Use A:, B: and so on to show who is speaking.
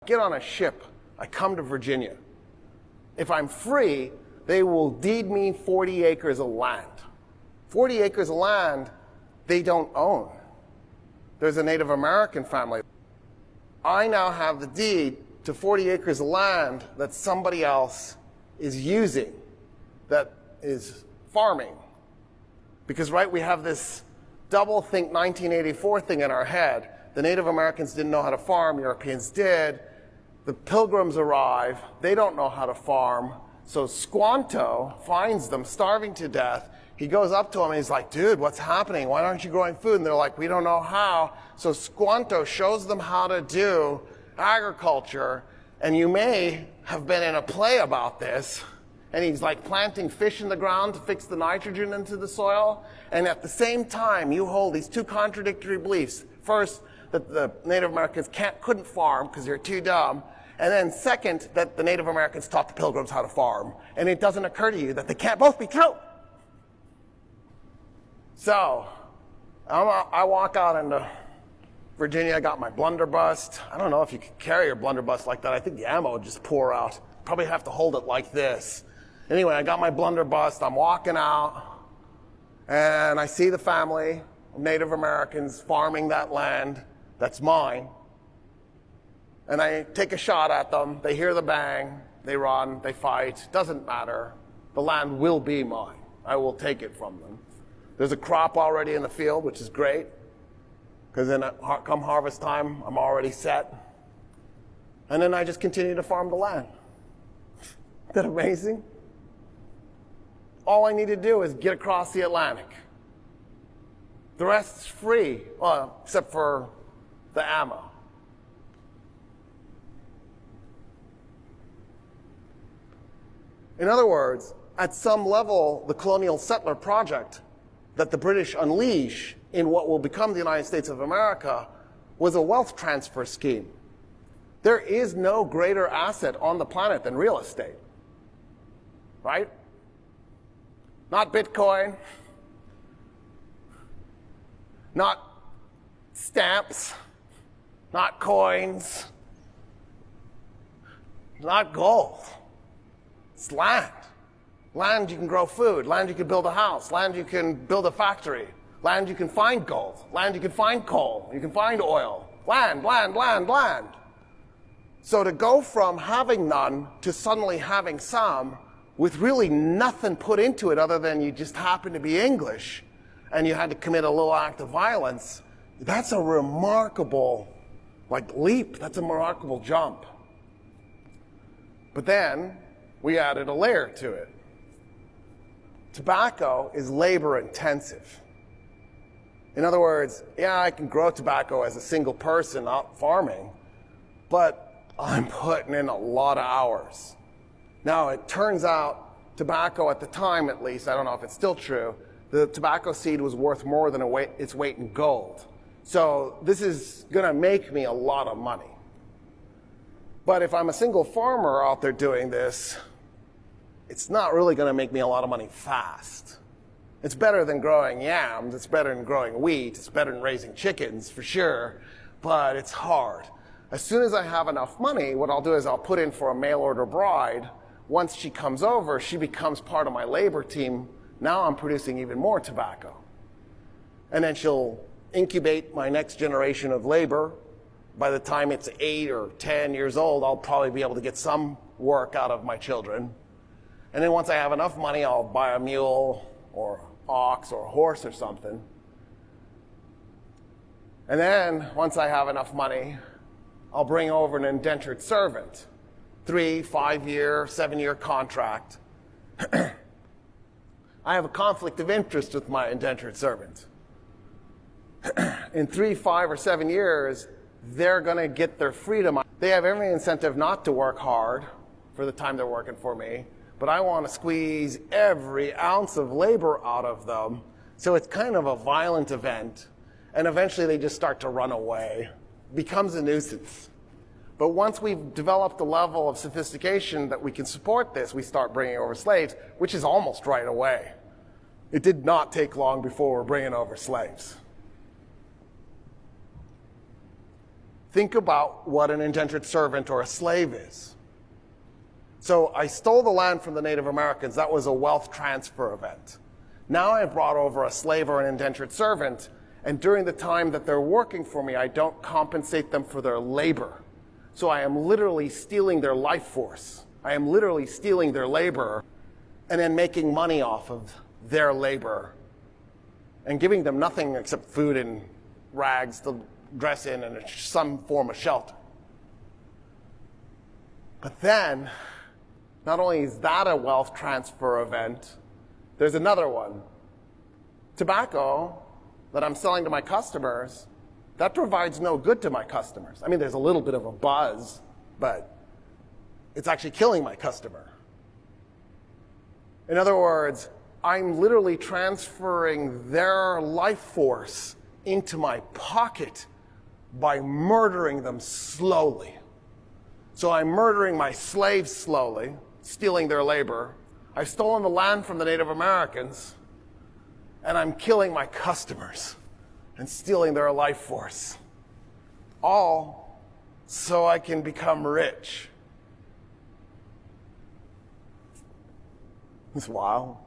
A: Get on a ship, I come to Virginia. If I'm free, they will deed me 40 acres of land. 40 acres of land they don't own. There's a Native American family. I now have the deed to 40 acres of land that somebody else is using, that is farming. Because, right, we have this double think 1984 thing in our head. The Native Americans didn't know how to farm, Europeans did. The Pilgrims arrive, they don't know how to farm. So Squanto finds them starving to death. He goes up to them and he's like, dude, what's happening? Why aren't you growing food? And they're like, we don't know how. So Squanto shows them how to do agriculture. And you may have been in a play about this. And he's like planting fish in the ground to fix the nitrogen into the soil. And at the same time, you hold these two contradictory beliefs. First, that the Native Americans couldn't farm because they're too dumb. And then second, that the Native Americans taught the Pilgrims how to farm. And it doesn't occur to you that they can't both be true. So, I walk out into Virginia. I got my blunderbuss. I don't know if you could carry your blunderbuss like that. I think the ammo would just pour out. Probably have to hold it like this. Anyway, I got my blunderbuss. I'm walking out. And I see the family of Native Americans farming that land that's mine. And I take a shot at them. They hear the bang. They run. They fight. Doesn't matter. The land will be mine. I will take it from them. There's a crop already in the field, which is great. Because then come harvest time, I'm already set. And then I just continue to farm the land. Isn't that amazing? All I need to do is get across the Atlantic. The rest is free, well, except for the ammo. In other words, at some level, the colonial settler project that the British unleash in what will become the United States of America was a wealth transfer scheme. There is no greater asset on the planet than real estate, right? Not Bitcoin, not stamps, not coins, not gold. It's land. Land you can grow food. Land you can build a house. Land you can build a factory. Land you can find gold. Land you can find coal. You can find oil. Land, land, land, land. So to go from having none to suddenly having some with really nothing put into it other than you just happen to be English and you had to commit a little act of violence, that's a remarkable leap. That's a remarkable jump. But then we added a layer to it. Tobacco is labor intensive. In other words, yeah, I can grow tobacco as a single person out farming, but I'm putting in a lot of hours. Now, it turns out tobacco at the time, at least, I don't know if it's still true, the tobacco seed was worth more than its weight in gold. So this is going to make me a lot of money. But if I'm a single farmer out there doing this, it's not really going to make me a lot of money fast. It's better than growing yams. It's better than growing wheat. It's better than raising chickens, for sure. But it's hard. As soon as I have enough money, what I'll do is I'll put in for a mail-order bride. Once she comes over, she becomes part of my labor team. Now I'm producing even more tobacco. And then she'll incubate my next generation of labor. By the time it's 8 or 10 years old, I'll probably be able to get some work out of my children. And then once I have enough money, I'll buy a mule or ox or a horse or something. And then once I have enough money, I'll bring over an indentured servant. 3, 5-year, 7-year contract. I have a conflict of interest with my indentured servant. In 3, 5, or 7 years, they're going to get their freedom. They have every incentive not to work hard for the time they're working for me, but I want to squeeze every ounce of labor out of them. So it's kind of a violent event, and eventually they just start to run away. It becomes a nuisance. But once we've developed a level of sophistication that we can support this, we start bringing over slaves, which is almost right away. It did not take long before we're bringing over slaves. think about what an indentured servant or a slave is. So I stole the land from the Native Americans. That was a wealth transfer event. Now I've brought over a slave or an indentured servant, and during the time that they're working for me, I don't compensate them for their labor. So I am literally stealing their life force. I am literally stealing their labor and then making money off of their labor and giving them nothing except food and rags to dress in and some form of shelter. But then, not only is that a wealth transfer event, there's another one. Tobacco that I'm selling to my customers, that provides no good to my customers. I mean, there's a little bit of a buzz, but it's actually killing my customer. In other words, I'm literally transferring their life force into my pocket by murdering them slowly. So I'm murdering my slaves slowly, stealing their labor. I've stolen the land from the Native Americans, and I'm killing my customers and stealing their life force. All so I can become rich. It's wild.